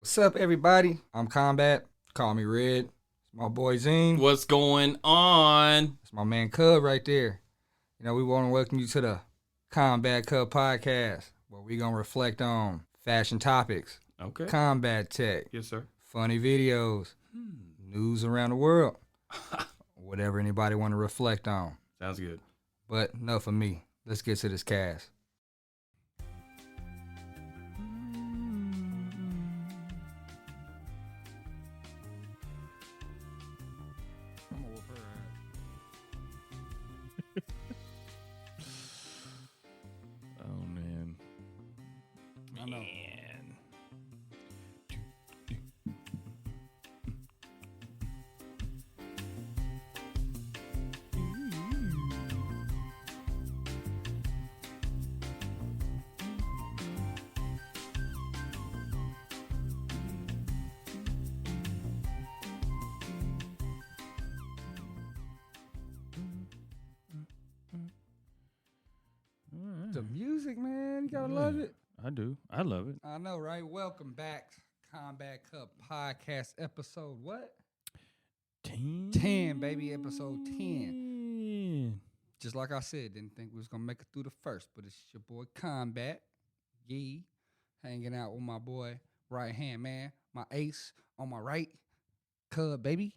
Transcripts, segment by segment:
What's up, everybody? I'm Combat. Call me Red. It's my boy Zine. What's going on? It's my man Cub right there. We want to welcome you to the Combat Cub podcast, where we gonna reflect on fashion topics, Okay. combat tech, Yes, sir. funny videos, news around the world, whatever anybody want to reflect on. Sounds good. But enough of me. Let's get to this cast. Oh man. I know. Man. The music, man, you gotta love it. I do. I love it. I know, right? Welcome back, Combat Cup podcast episode. What? 10, baby, episode 10. Just like I said, didn't think we was gonna make it through the first, but it's your boy Combat, Yee, hanging out with my boy right hand man, my ace on my right, Cub, baby.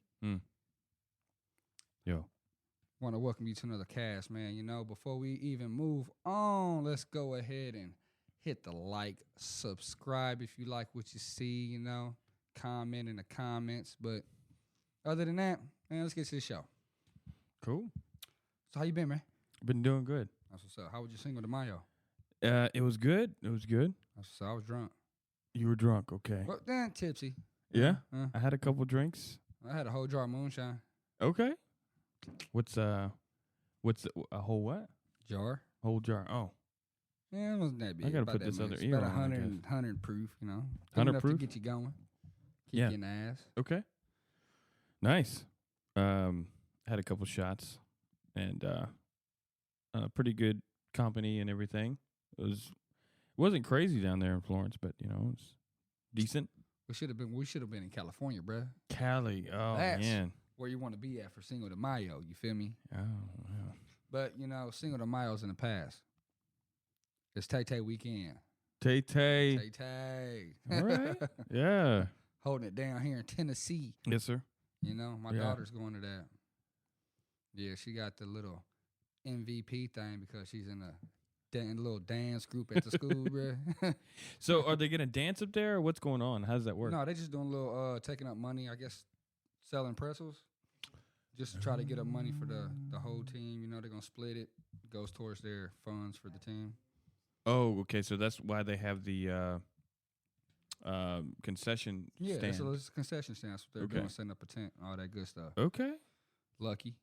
Yo. Want to welcome you to another cast, man. Before we even move on, let's go ahead and hit the like, subscribe if you like what you see, comment in the comments. But other than that, man, let's get to the show. Cool. So how you been, man? Been doing good. That's what's up. How was your Cinco de Mayo? It was good. It was good. That's what's up. I was drunk. You were drunk, okay. Well, then tipsy. Yeah? I had a couple drinks. I had a whole jar of moonshine. Okay. What's a whole what? Jar? Whole jar. Oh. Yeah, it wasn't that big. I gotta About put that this much. other It's ear about on, I 100 proof, Good 100 enough proof? to get you going. Keep Yeah. you in the ass. Okay. Nice. Had a couple shots and pretty good company and everything. It wasn't crazy down there in Florence, but it's decent. We should have been in California, bruh. Cali. Oh That's man. where you want to be at for Cinco de Mayo. You feel me? Oh yeah. But Cinco de Mayo's in the past. It's Tay Tay weekend. Tay Tay. Tay Tay. All right. Yeah. Holding it down here in Tennessee. Yes, sir. My Yeah. daughter's going to that. Yeah, she got the little MVP thing because she's in a little dance group at the school, bruh. So, are they gonna dance up there, or what's going on? How does that work? No, they just doing a little taking up money, I guess, selling pretzels. Just to try to get up money for the whole team. They're gonna split it. It goes towards their funds for the team. Oh, okay. So that's why they have the concession Yeah, stand. it's a concession stand. That's what they're doing, setting up a tent, all that good stuff. Okay. Lucky.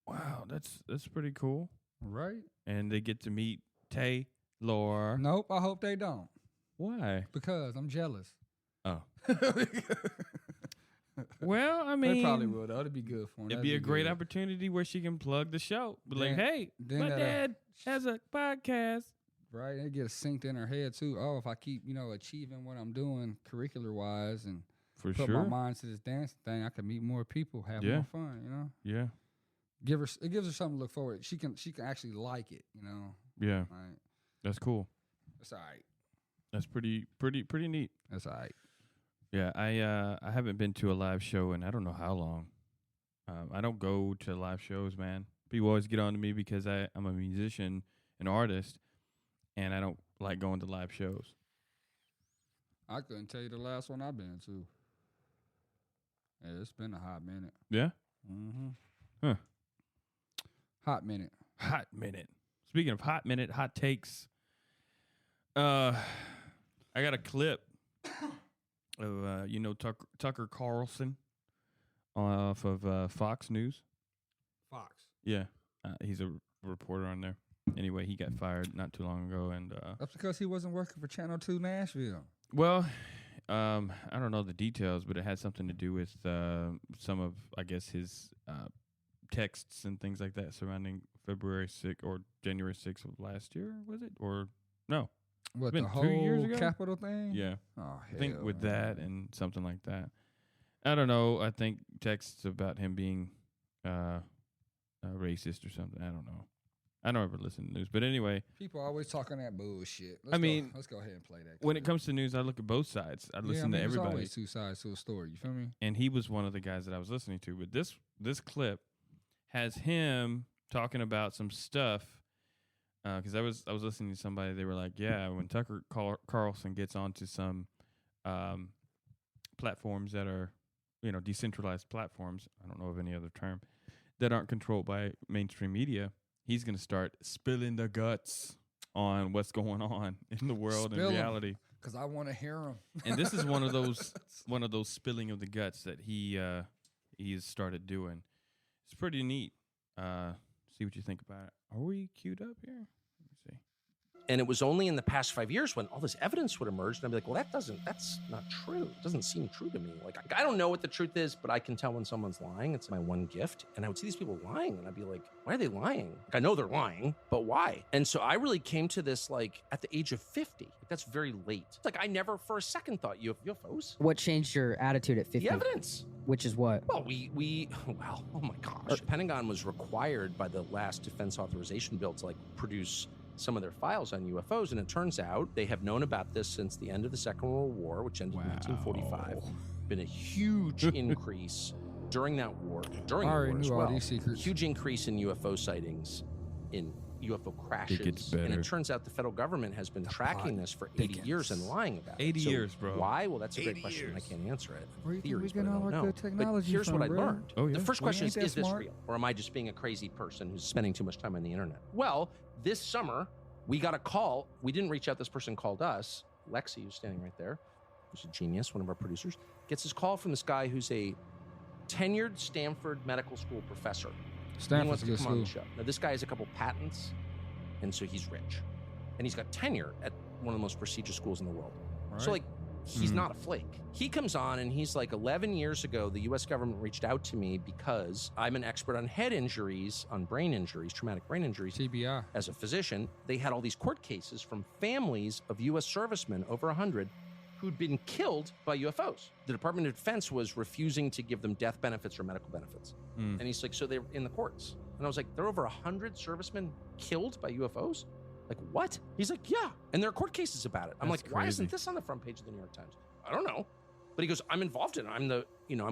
Wow, that's pretty cool. Right? And they get to meet Taylor. Nope, I hope they don't. Why? Because I'm jealous. Oh. Well, I mean, they probably will, though. It'd be good for them. It'd be a great opportunity where she can plug the show. Be like, Then- hey, then my that, dad has a podcast. Right? It gets synced in her head, too. Oh, if I keep, achieving what I'm doing curricular-wise and For put sure. my mind to this dancing thing, I can meet more people, have Yeah. more fun, Yeah. It gives her something to look forward. She can actually like it, Yeah. Like, That's cool. it's all right. That's pretty neat. That's all right. Yeah, I haven't been to a live show in I don't know how long. I don't go to live shows, man. People always get on to me because I'm a musician, an artist, and I don't like going to live shows. I couldn't tell you the last one I've been to. Yeah, it's been a hot minute. Yeah? Mm-hmm. Huh. Hot minute. Hot minute. Speaking of hot minute, hot takes. I got a clip of Tucker Carlson off of Fox News. Fox. Yeah, he's a reporter on there. Anyway, he got fired not too long ago, and That's because he wasn't working for Channel 2 Nashville. well, I don't know the details, but it had something to do with some of, I guess, his texts and things like that surrounding February 6th or January 6th of last year, was it? Or no? What, been the 2 years whole ago? Capitol thing? Yeah. Oh, I think hell, with man. that and something like that. I don't know. I think texts about him being racist or something. I don't know. I don't ever listen to news. But anyway, People always talking that bullshit. Let's go ahead and play that. when it comes to news, I look at both sides. I listen to there's everybody. always two sides to a story. You feel me? And he was one of the guys that I was listening to. But this clip has him talking about some stuff. Because I was listening to somebody. They were like, yeah, when Tucker Carlson gets onto some platforms that are, decentralized platforms, I don't know of any other term, that aren't controlled by mainstream media, he's going to start spilling the guts on what's going on in the world and reality. Because I want to hear him. And this is one of those spilling of the guts that he's started doing. It's pretty neat. See what you think about it. Are we queued up here? Let me see. And it was only in the past 5 years when all this evidence would emerge. And I'd be like, well, that's not true. It doesn't seem true to me. Like, I don't know what the truth is, but I can tell when someone's lying. It's my one gift. And I would see these people lying and I'd be like, why are they lying? Like, I know they're lying, but why? And so I really came to this like at the age of 50. Like, that's very late. It's like I never for a second thought UFOs. What changed your attitude at 50? The evidence. Which is what? Well, oh my gosh. The Pentagon was required by the last defense authorization bill to like produce some of their files on UFOs. And it turns out they have known about this since the end of the Second World War, which ended in 1945. Been a huge increase during that war, during the war as well. All these secrets. Huge increase in UFO sightings, in UFO crashes. And it turns out the federal government has been tracking this for 80 years and lying about it. 80 years, bro. Why? Well, that's a great question. I can't answer it. Where you think we Theories, get but I all don't our know. good technology But here's from, what I bro? learned. Oh, yeah. The first We question ain't is that this smart. real? Or am I just being a crazy person who's spending too much time on the internet? Well, this summer, we got a call. We didn't reach out. This person called us. Lexi, who's standing right there, who's a genius, one of our producers, gets this call from this guy who's a tenured Stanford medical school professor. He Stanford's wants a to good come on the school. show. Now, this guy has a couple patents, and so he's rich. And he's got tenure at one of the most prestigious schools in the world. Right. So, like, he's not a flake. He comes on and he's like, 11 years ago, the U.S. government reached out to me because I'm an expert on head injuries, on brain injuries, traumatic brain injuries. TBI. As a physician, they had all these court cases from families of U.S. servicemen, over 100, who'd been killed by UFOs. The Department of Defense was refusing to give them death benefits or medical benefits. And he's like, so they're in the courts. And I was like, there are over 100 servicemen killed by UFOs? Like, what? He's like, yeah. And there are court cases about it. I'm That's like, why crazy. isn't this on the front page of the New York Times? I don't know. But he goes, I'm involved in it. I'm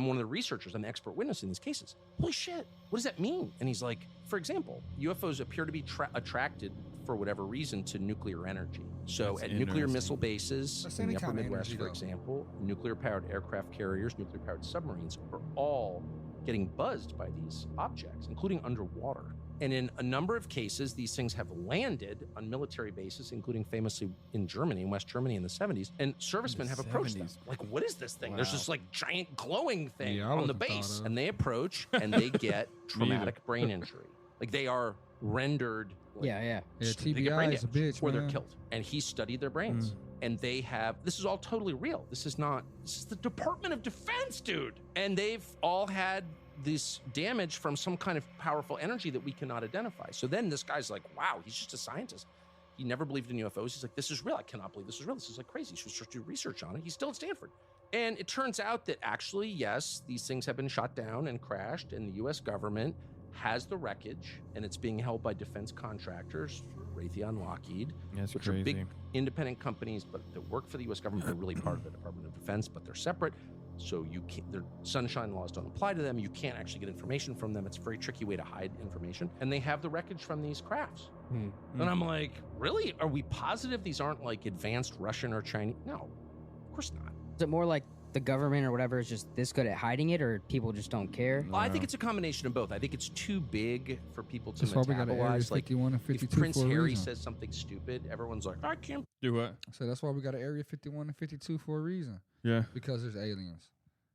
one of the researchers. I'm the expert witness in these cases. Holy shit. What does that mean? And he's like, for example, UFOs appear to be attracted for whatever reason to nuclear energy. So That's at nuclear interesting. missile bases That's in any the upper kind of Midwest, energy, for though. example, nuclear-powered aircraft carriers, nuclear-powered submarines are all getting buzzed by these objects, including underwater. And in a number of cases, these things have landed on military bases, including famously in Germany, in West Germany in the 70s. And servicemen have approached them. 70s. Like, what is this thing? There's Wow. this like giant glowing thing Yeah, I on the wouldn't have base. thought of. And they approach and they get traumatic brain injury. Like they are rendered. Like, Yeah. Yeah, they get TBI brain is a damage, bitch, or they're man. killed. And he studied their brains. And they have, this is all totally real. This is the Department of Defense, dude. And they've all had this damage from some kind of powerful energy that we cannot identify. So then this guy's like, wow, he's just a scientist. He never believed in UFOs. He's like, this is real. I cannot believe this is real. This is like crazy. He should do research on it. He's still at Stanford. And it turns out that actually, yes, these things have been shot down and crashed, and the U.S. government has the wreckage, and it's being held by defense contractors, Raytheon, Lockheed, That's which crazy. are big independent companies, but that work for the U.S. government. They're really part of the Department of Defense, but they're separate. So you can't, their sunshine laws don't apply to them. You can't actually get information from them. It's a very tricky way to hide information. And they have the wreckage from these crafts. And I'm like, really? Are we positive these aren't like advanced Russian or Chinese? No, of course not. Is it more like the government or whatever is just this good at hiding it, or people just don't care? Well, I think it's a combination of both. I think it's too big for people to That's why we got Area metabolize. Like, 51 and if 52 Prince for a Harry reason. says something stupid, everyone's like, I can't. Do what? So that's why we got an Area 51 and 52 for a reason. Yeah. Because there's aliens.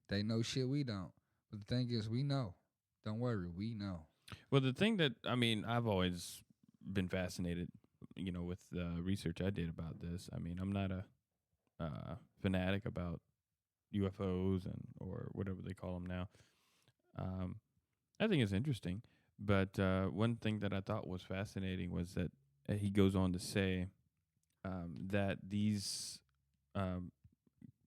They know shit we don't. But the thing is, we know. Don't worry, we know. Well, the thing that, I mean, I've always been fascinated, with the research I did about this. I mean, I'm not a fanatic about UFOs or whatever they call them now. I think it's interesting. But one thing that I thought was fascinating was that he goes on to say that these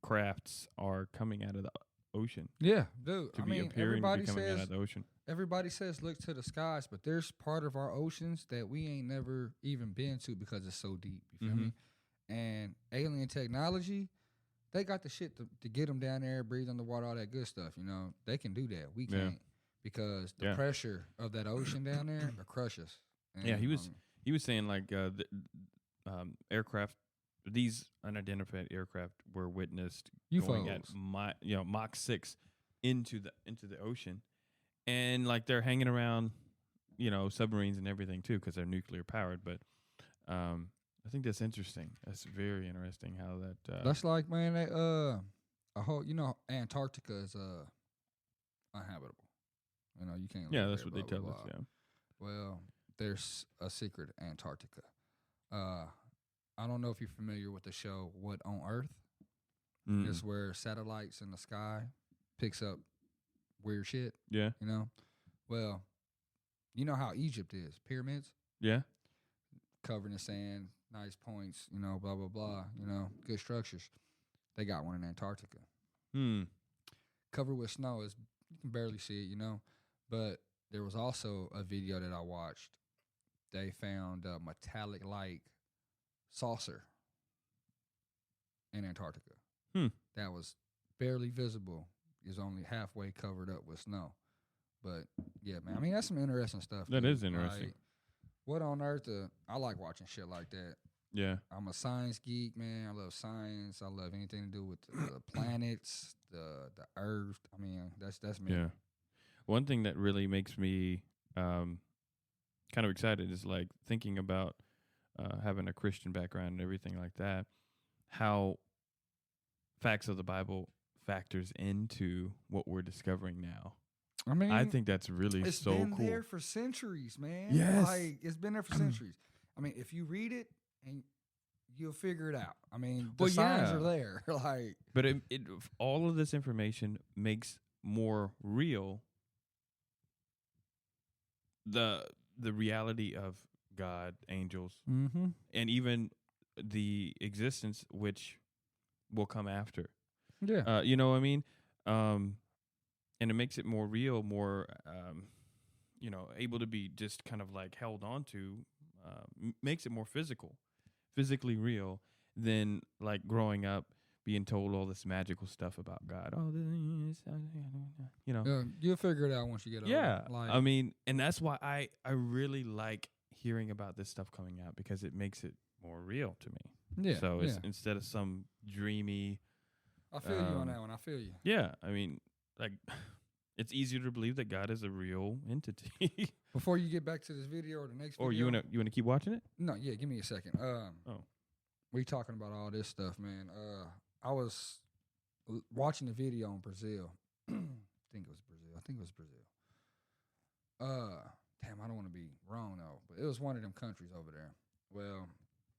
crafts are coming out of the ocean Yeah, dude. to I be mean, appearing to everybody be coming out says of the ocean. everybody says look to the skies, but there's part of our oceans that we ain't never even been to because it's so deep. You feel me? And alien technology, they got the shit to get them down there, breathe underwater, all that good stuff. You know, they can do that. We Yeah. can't because the Yeah. pressure of that ocean down there will crush us. And, Yeah, he was saying like aircraft, these unidentified aircraft were witnessed going at UFOs. Mach 6 into the ocean, and like they're hanging around, submarines and everything too because they're nuclear powered. But I think that's interesting. That's very interesting how that. That's like, man, they, a whole, Antarctica is uninhabitable. You know, you can't. Yeah, live that's there, what they blah, tell blah, us. blah. Yeah. Well, there's a secret Antarctica. I don't know if you're familiar with the show What on Earth. Mm. It's where satellites in the sky picks up weird shit. Yeah. You know, well, you know how Egypt is pyramids Yeah. covered in sand, nice points. You know, blah blah blah. You know, good structures. They got one in Antarctica, covered with snow. Is you can barely see it. You know, but there was also a video that I watched. They found a metallic-like saucer in Antarctica. That was barely visible. Is only halfway covered up with snow. But yeah, man. I mean, that's some interesting stuff. That dude. is interesting. Like, what on earth? I like watching shit like that. Yeah. I'm a science geek, man. I love science. I love anything to do with the planets, the Earth. I mean, that's me. Yeah. One thing that really makes me kind of excited is like thinking about having a Christian background and everything like that, how facts of the Bible factors into what we're discovering now. I mean, I think that's really it's so been cool. there for centuries, man. Yes. Like, it's been there for centuries. I mean, if you read it, and you'll figure it out. I mean, the signs are there. Like, but it all of this information makes more real the reality of God, angels, and even the existence which will come after. Yeah. You know what I mean? And it makes it more real, more able to be just kind of like held on to. Makes it more physically real than like growing up being told all this magical stuff about God. Oh, You'll figure it out once you get older. Yeah, Like, I mean, and that's why I really like hearing about this stuff coming out because it makes it more real to me. yeah. So it's instead of some dreamy. I feel you on that one. I feel you. Yeah, I mean, like, it's easier to believe that God is a real entity. Before you get back to this video or the next video. Or you wanna keep watching it? No, yeah, give me a second. We talking about all this stuff, man. I was watching the video on Brazil. I think it was Brazil. Damn, I don't want to be wrong though, but it was one of them countries over there. Well,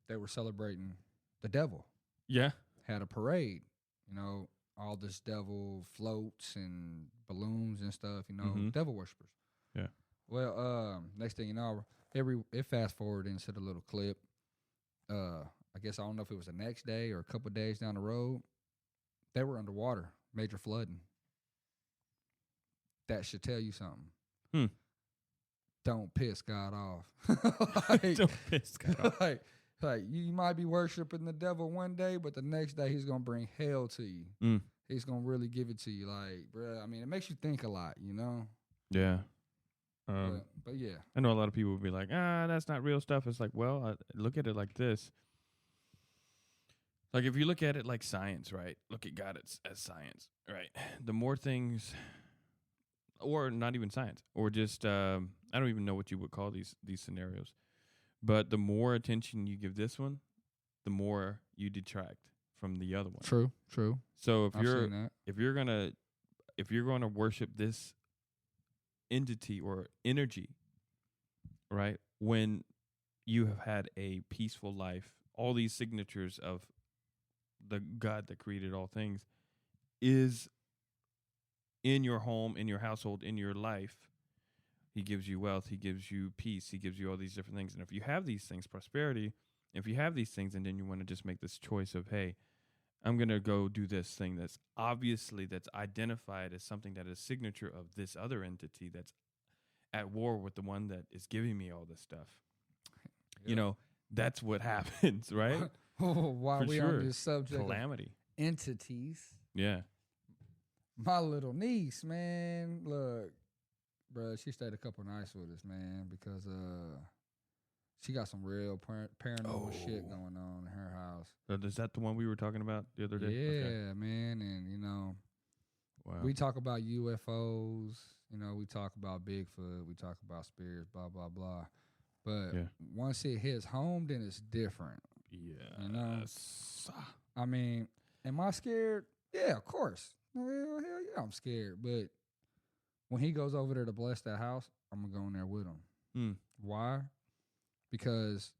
they were celebrating the devil. Yeah. Had a parade, all this devil floats and balloons and stuff, devil worshippers. Yeah. Well, next thing you know, it fast forward into the little clip. I guess I don't know if it was the next day or a couple of days down the road. They were underwater, major flooding. That should tell you something. Don't piss God off. Don't piss God off. Like you might be worshiping the devil one day, but the next day he's gonna bring hell to you. He's gonna really give it to you, like, bruh. I mean, it makes you think a lot, Yeah. But yeah, I know a lot of people would be like, that's not real stuff. It's like, well, look at it like this. Like if you look at it like science, right? Look at God as science, right? The more things, or not even science, or just I don't even know what you would call these scenarios. But the more attention you give this one, the more you detract from the other one. True. So if you're gonna worship this entity or energy, right? When you have had a peaceful life, all these signatures of the God that created all things is in your home, in your household, in your life. He gives you wealth. He gives you peace. He gives you all these different things. And if you have these things, prosperity, If you have these things and then you want to just make this choice of, hey, I'm going to go do this thing that's identified as something that is signature of this other entity that's at war with the one that is giving me all this stuff. You know, that's what happens, right? While For we sure. on this subject Calamity. of entities, Yeah. my little niece, man, look, bro, she stayed a couple nights with us, man, because she got some real paranormal shit going on in her house. Is that the one we were talking about the other day? Yeah, Okay. man, and you know, Wow. we talk about UFOs, you know, we talk about Bigfoot, we talk about spirits, blah blah blah. But once it hits home, then it's different. Yeah. You know, I mean, am I scared? Yeah, of course. Hell yeah, I'm scared. But when he goes over there to bless that house, I'm gonna go in there with him. Why? Because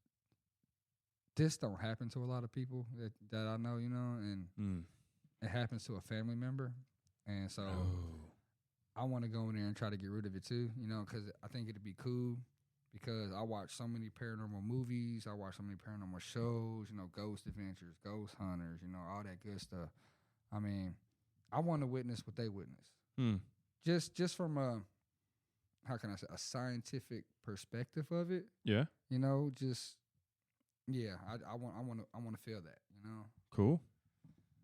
this don't happen to a lot of people that I know, you know, and it happens to a family member, and so I want to go in there and try to get rid of it too, you know, because I think it'd be cool. Because I watch so many paranormal movies, I watch so many paranormal shows, you know, Ghost Adventures, Ghost Hunters, you know, all that good stuff. I mean, I want to witness what they witness. Just from a, how can I say, a scientific perspective of it. Yeah. You know, just I want to feel that, you know. Cool.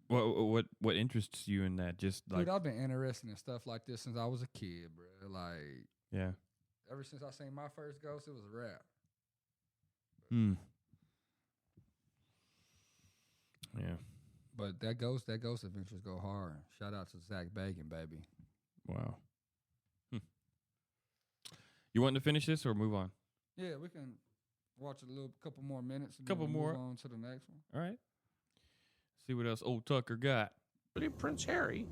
What interests you in that? Just like, dude, I've been interested in stuff like this since I was a kid, bro. Like, yeah. Ever since I seen my first ghost, it was a wrap. Yeah. But that ghost adventures go hard. Shout out to Zach Bagan, baby. Wow. You want to finish this or move on? Yeah, we can watch a couple more minutes. And Couple then more. Move on to the next one. All right. See what else old Tucker got. Prince Harry,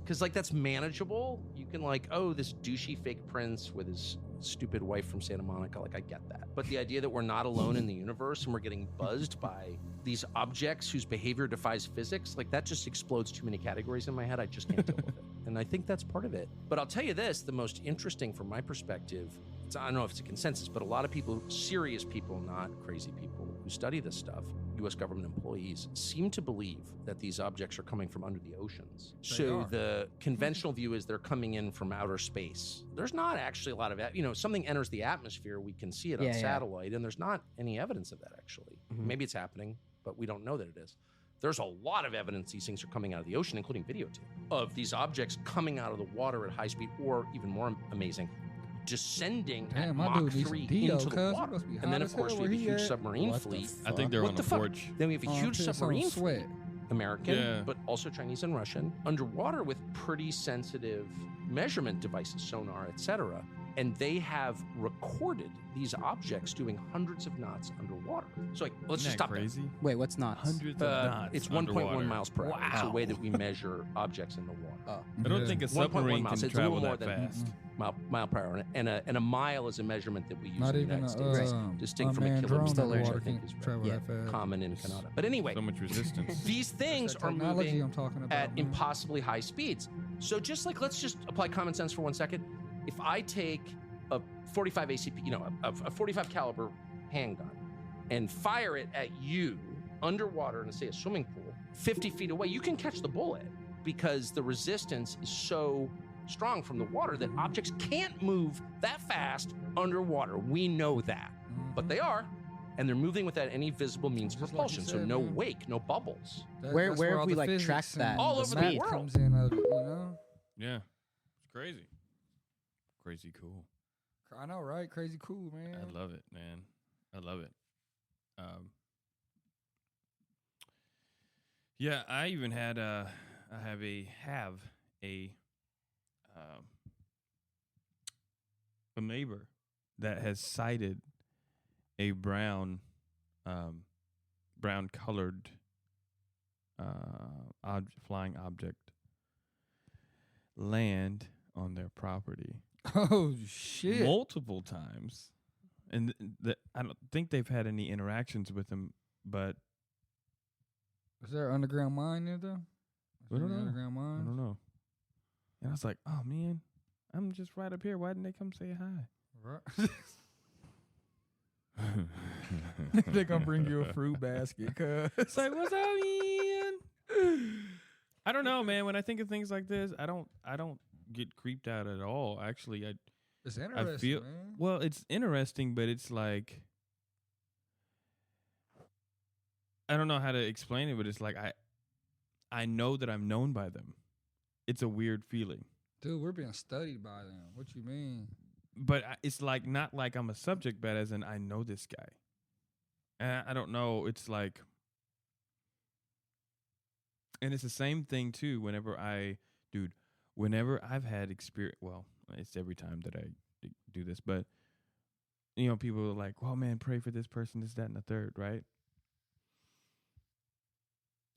because like that's manageable. You can like, oh, this douchey fake prince with his stupid wife from Santa Monica. Like, I get that. But the idea that we're not alone in the universe and we're getting buzzed by these objects whose behavior defies physics, like that just explodes too many categories in my head. I just can't deal with it. And I think that's part of it. But I'll tell you this, the most interesting from my perspective, I don't know if it's a consensus, but a lot of people, serious people, not crazy people who study this stuff, U.S. government employees, seem to believe that these objects are coming from under the oceans. So the conventional view is they're coming in from outer space. There's not actually a lot of, something enters the atmosphere, we can see it on satellite, and there's not any evidence of that actually. Maybe it's happening, but we don't know that it is. There's a lot of evidence these things are coming out of the ocean, including videotape of these objects coming out of the water at high speed, or even more amazing, descending at Mach 3 into the water. And then, of course, we have a huge submarine fleet. I think they're on the porch. Then we have a huge submarine fleet, American, but also Chinese and Russian, underwater with pretty sensitive measurement devices, sonar, etc. And they have recorded these objects doing hundreds of knots underwater. So, like, let's just stop crazy. there. Wait, what's knots? Hundreds of knots. It's 1.1 miles per hour. It's the way that we measure objects in the water. I don't think a submarine can travel that fast. Mile per hour, and a mile is a measurement that we use Not in the even United States, distinct from a kilometer, which I think is common in Canada. But anyway, so much resistance. These things are moving at impossibly high speeds. So just like, let's just apply common sense for 1 second. If I take a 45 ACP, a 45 caliber handgun, and fire it at you underwater in, say, a swimming pool, 50 feet away, you can catch the bullet because the resistance is so strong from the water that objects can't move that fast underwater. We know that, but they are, and they're moving without any visible means of propulsion. So no wake, no bubbles. Where have we like tracked that? All over the world. Comes in of it, you know? Yeah, it's crazy. Crazy cool. I know, right? Crazy cool, man. I love it, man. I love it. Yeah, I even had I have a neighbor that has sighted a brown colored flying object land on their property. Oh shit! Multiple times, and I don't think they've had any interactions with him. But is there an underground mine there though? I don't know. Underground mine? I don't know. And I was like, oh man, I'm just right up here. Why didn't they come say hi? Right. They're gonna bring you a fruit basket, cuz. It's like, what's up, Ian? I don't know, man. When I think of things like this, I don't get creeped out at all. Actually, It's interesting, man. well, it's interesting, but it's like I don't know how to explain it, but it's like I know that I'm known by them. It's a weird feeling. Dude, we're being studied by them. What you mean? But it's like not like I'm a subject, but as in I know this guy. And I don't know. It's like, and it's the same thing too. Whenever I've had experience, well, it's every time that I do this, but you know, people are like, "Well, man, pray for this person, this, that, and the third," right?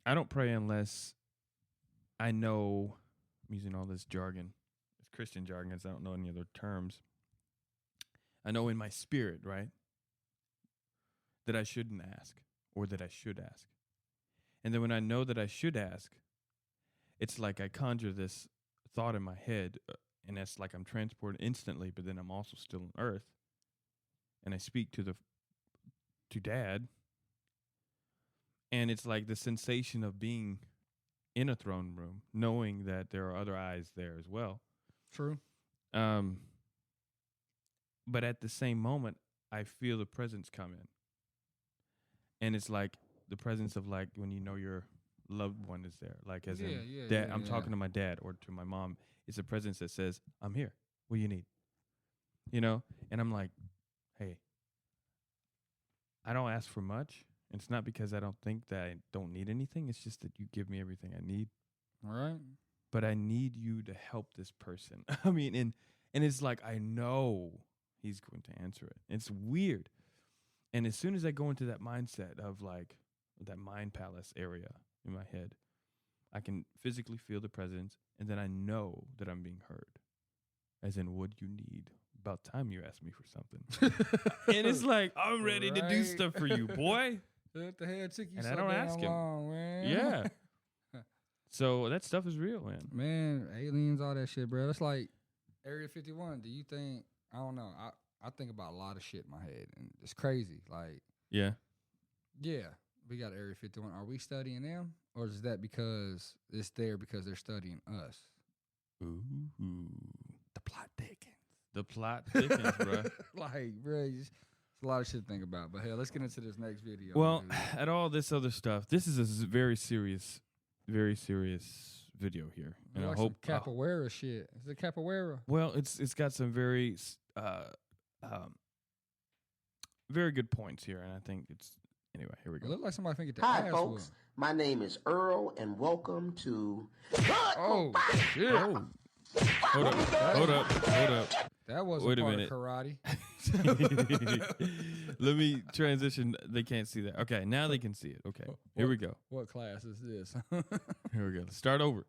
I don't pray unless I know. I'm using all this jargon. It's Christian jargon, 'cause I don't know any other terms. I know in my spirit, right, that I shouldn't ask or that I should ask. And then when I know that I should ask, it's like I conjure this thought in my head, and it's like I'm transported instantly, but then I'm also still on earth. And I speak to Dad, and it's like the sensation of being in a throne room, knowing that there are other eyes there as well. True. But at the same moment, I feel the presence come in. And it's like the presence of like when you know your loved one is there. Like as in dad, I'm talking to my dad or to my mom. It's a presence that says, I'm here. What do you need? You know? And I'm like, hey, I don't ask for much. And it's not because I don't think that I don't need anything. It's just that you give me everything I need. All right. But I need you to help this person. I mean, and it's like I know he's going to answer it. It's weird. And as soon as I go into that mindset of like that mind palace area in my head, I can physically feel the presence, and then I know that I'm being heard. As in, what do you need? About time you asked me for something. And it's like, I'm ready to do stuff for you, boy. What the hell took you And so I don't damn ask him. long, man? Yeah. So that stuff is real, man. Man, aliens, all that shit, bro. That's like Area 51. Do you think, I don't know, I think about a lot of shit in my head, and it's crazy. Like, Yeah. yeah, we got Area 51. Are we studying them, or is that because it's there because they're studying us? Ooh. The plot thickens. The plot thickens, bro. Like, bro, it's a lot of shit to think about. But hell, let's get into this next video. Well, dude. at all this other stuff, this is a very serious video here, and like I hope. some capoeira shit. Is it capoeira? Well, it's got some very very good points here, and I think it's anyway. Here we It go. look like somebody finna get their Hi, ass folks. whooped. My name is Earl, and welcome to. Oh shit! Oh, hold up. That wasn't Wait a part minute. of karate. Let me transition. They can't see that. Okay, now they can see it. Okay, here we go. What class is this? Here we go. Let's start over.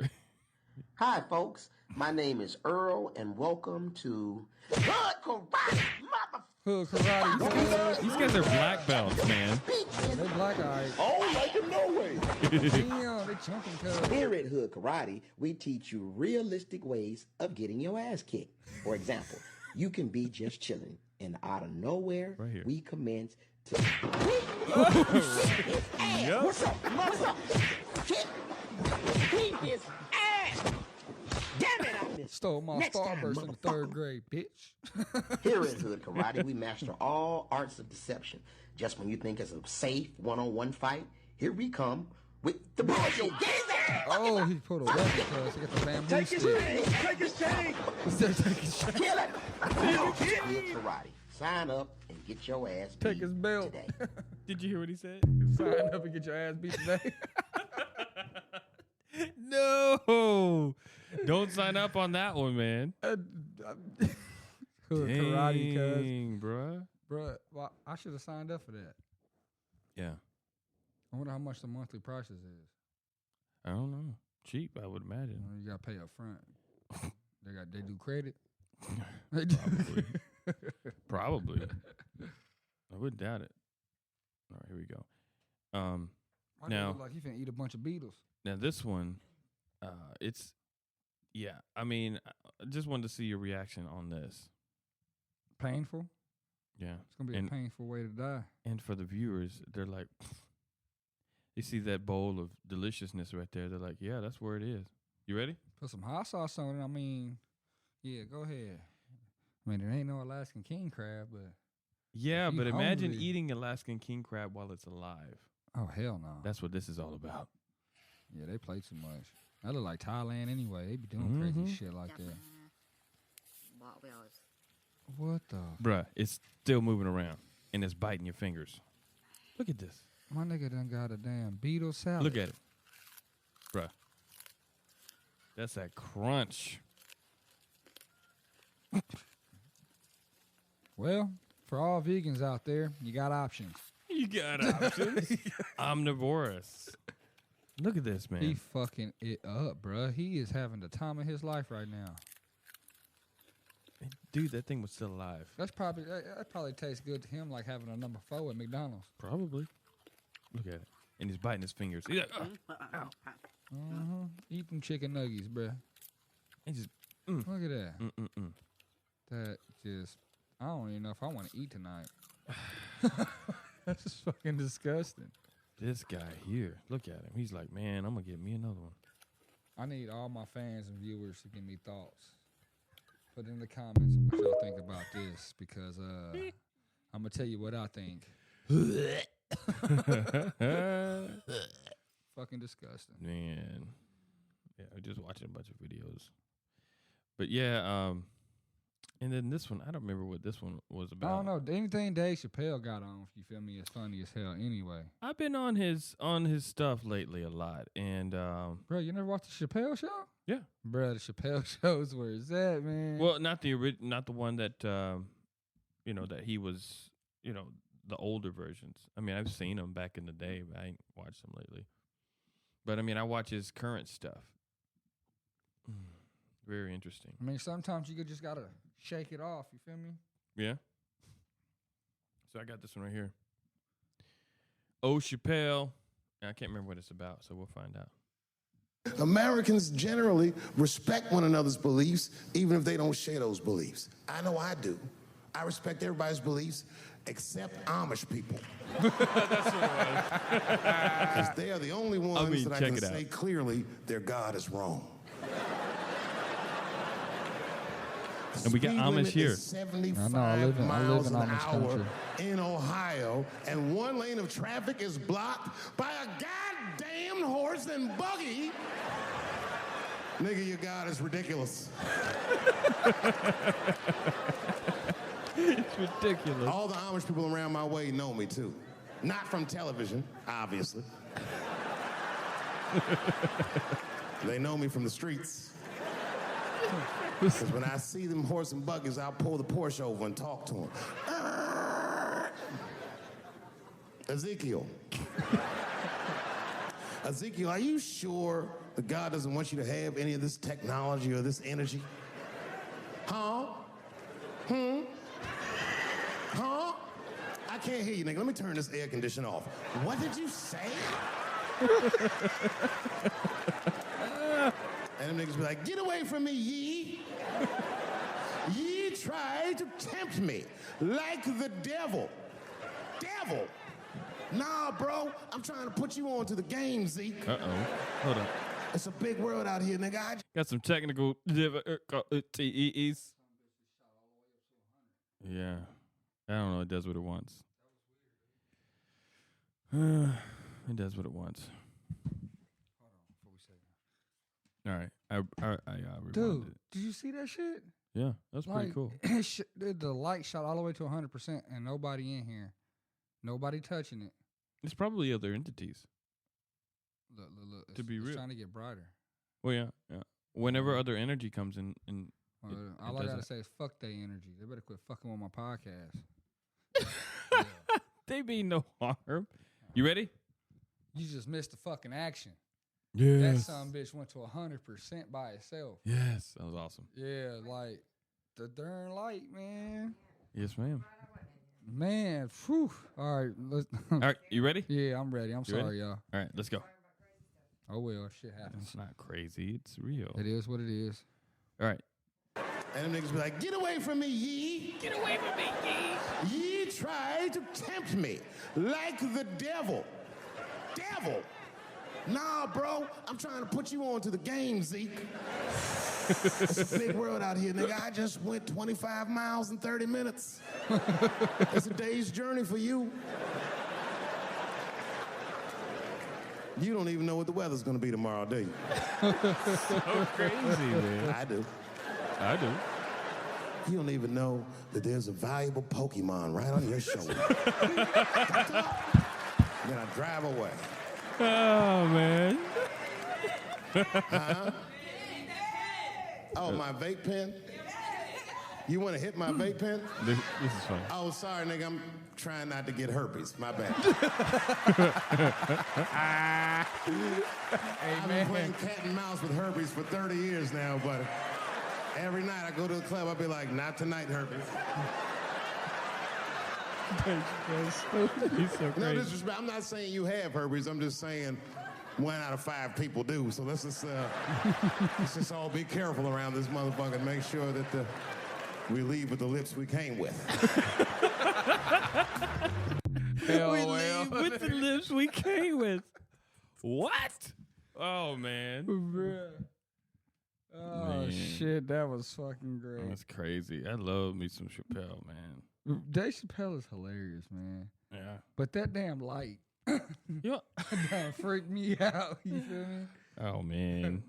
Hi, folks. My name is Earl, and welcome to. Hood karate. These guys are black belts, man. They black eyes. Oh, like in no way. Damn, they jumping cuz. Here at Hood Karate, we teach you realistic ways of getting your ass kicked. For example, you can be just chilling, and out of nowhere, Right here. we commence to. Yup. What's up? What's up? Beat his ass! Damn it, I missed. Stole my Next time, starburst in the motherfucker. 3rd grade, bitch. Here at Hood Karate, we master all arts of deception. Just when you think it's a safe one-on-one fight, here we come with the bullshit. Get his ass! Oh, he put a weapon cuz. He got the bamboo Take his stick. chain! Take his chain! Take his chain. Kill it! Hood Karate. Sign up and get your ass beat Take his belt. today. Did you hear what he said? Sign up and get your ass beat today. No, don't sign up on that one, man. Hood karate, cuz. Dang, bruh. Bruh, well, I should have signed up for that. Yeah, I wonder how much the monthly prices is. I don't know. Cheap, I would imagine. You gotta pay up front. They do credit. They do. Probably. I wouldn't doubt it. All right, here we go. Why do it Now- look like he finna eat a bunch of beetles. Now this one, it's, yeah. I mean, I just wanted to see your reaction on this. Painful. Yeah. It's gonna be a painful way to die. And for the viewers, they're like, they see that bowl of deliciousness right there. They're like, yeah, that's where it is. You ready? Put some hot sauce on it. I mean, yeah, go ahead. I mean, it ain't no Alaskan king crab, but Yeah, if you but imagine hungry- eating Alaskan king crab while it's alive. oh hell no. That's what this is all about. Yeah, they play too much. That look like Thailand anyway. They be doing crazy shit like that. What the? Bruh, it's still moving around, and it's biting your fingers. Look at this. My nigga done got a damn beetle salad. Look at it. Bruh. That's that crunch. Well, for all vegans out there, you got options. You got options. Omnivorous. Look at this, man. He fucking it up, bruh. He is having the time of his life right now. Dude, that thing was still alive. That probably tastes good to him like having a number 4 at McDonald's. Probably. Look at it. And he's biting his fingers. He's like, ow. Eat them chicken nuggets, bruh. And just, Look at that. mm. That just, I don't even know if I want to eat tonight. That's just fucking disgusting. This guy here, look at him. He's like, man, I'm going to get me another one. I need all my fans and viewers to give me thoughts. Put in the comments what y'all think about this, because I'm going to tell you what I think. Fucking disgusting. Man. Yeah, I was just watching a bunch of videos. But yeah, and then this one, I don't remember what this one was I about. don't know. Anything Dave Chappelle got on, if you feel me, is funny as hell anyway. I've been on his stuff lately a lot, and Bro, you never watched the Chappelle show? yeah. Bro, the Chappelle show's where it's at, man. Well, not the one that that he was, the older versions. I mean, I've seen them back in the day, but I ain't watched them lately. But I mean, I watch his current stuff. Very interesting. I mean, sometimes you just gotta shake it off. You feel me? Yeah. So I got this one right here. Oh, Chappelle. I can't remember what it's about, so we'll find out. Americans generally respect one another's beliefs, even if they don't share those beliefs. I know I do. I respect everybody's beliefs except Amish people. That's what it was. Because they are the only ones that I can say clearly their God is wrong. And we got Amish here. 75 I live in miles an Amish hour country. in Ohio, and one lane of traffic is blocked by a goddamn horse and buggy. Nigga, your God is ridiculous. It's ridiculous. All the Amish people around my way know me, too. Not from television, obviously. They know me from the streets. Because when I see them horse and buggies, I'll pull the Porsche over and talk to them. Ezekiel. Ezekiel, are you sure that God doesn't want you to have any of this technology or this energy? Huh? Huh? I can't hear you, nigga. Let me turn this air conditioner off. What did you say? And them niggas be like, get away from me, ye. Ye tried to tempt me like the devil. Devil. Nah, bro. I'm trying to put you on to the game, Zeke. Uh-oh. Hold on. It's a big world out here, nigga. Got some technical TEs. Yeah. I don't know. It does what it wants. It does what it wants. All right. I rewinded Dude, it. did you see that shit? Yeah, that's pretty cool. The light shot all the way to 100% and nobody in here. Nobody touching it. It's probably other entities. Look. To be it's real. trying to get brighter. Well, yeah. Whenever other energy comes in, All I does gotta that. say is fuck their energy. They better quit fucking with my podcast. they mean no harm. You ready? You just missed the fucking action. Yes. That son bitch went to 100% by itself. Yes. That was awesome. Yeah, like the darn light, man. Yes, ma'am. Man, whew. All right, let's. All right, you ready? Yeah, I'm ready. I'm You ready? sorry, y'all. All right, let's go. Oh well, shit happens. It's not crazy. It's real. It is what it is. All right. And them niggas be like, get away from me, ye. Get away from me, ye. Ye tried to tempt me like the devil. Devil. Nah, bro, I'm trying to put you on to the game, Zeke. It's a big world out here, nigga. I just went 25 miles in 30 minutes. It's a day's journey for you. You don't even know what the weather's gonna be tomorrow, do you? So crazy, man. I do. I do. You don't even know that there's a valuable Pokemon right on your shoulder. Then I drive away. Oh, man. Oh, my vape pen? You want to hit my vape pen? This is fun. Oh, sorry, nigga. I'm trying not to get herpes. My bad. I've been playing cat and mouse with herpes for 30 years now, but every night I go to the club, I'll be like, not tonight, herpes. He's so crazy. No disrespect. I'm not saying you have herpes. I'm just saying 1 out of 5 people do. So let's just all be careful around this motherfucker and make sure that we leave with the lips we came with. Leave with the lips we came with. What? Oh, man. Bruh. Oh, Man. shit. That was fucking great. That's crazy. I love me some Chappelle, man. Dave Chappelle is hilarious, man. Yeah. But that damn light Yeah. damn freaked me out. You feel me? Oh, man.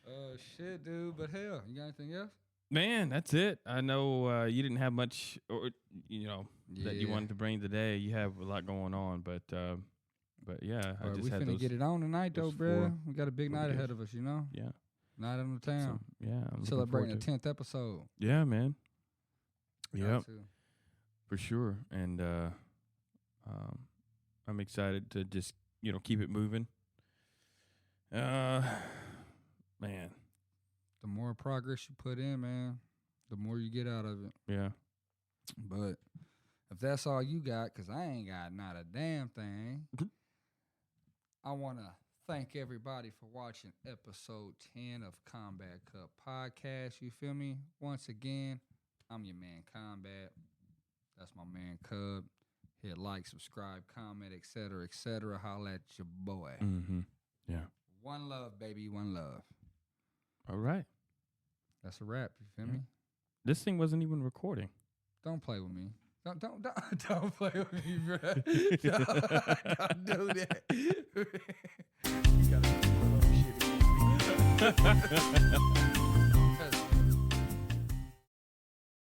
Oh, shit, dude. But hell, you got anything else? Man, that's it. I know you didn't have much, or that you Yeah. wanted to bring today. You have a lot going on, but yeah, I just we had finna those. get it on tonight, though, those bruh. 4 We got a big night videos. ahead of us, you know? Yeah. Night on the town. So, yeah. I'm looking Celebrating forward the to it. 10th episode. Yeah, man. Got Yep, to. for sure. And I'm excited to just keep it moving. Man. The more progress you put in, man, the more you get out of it. Yeah. But if that's all you got, because I ain't got not a damn thing, I want to thank everybody for watching episode 10 of Combat Cub Podcast. You feel me? Once again, I'm your man, Combat. That's my man, Cub. Hit like, subscribe, comment, etc., etc. Holla at your boy. Mm-hmm. Yeah. One love, baby. One love. All right. That's a wrap. You feel Yeah. me? This thing wasn't even recording. Don't play with me. Don't play with me, bro. Don't do that. You gotta do shit again.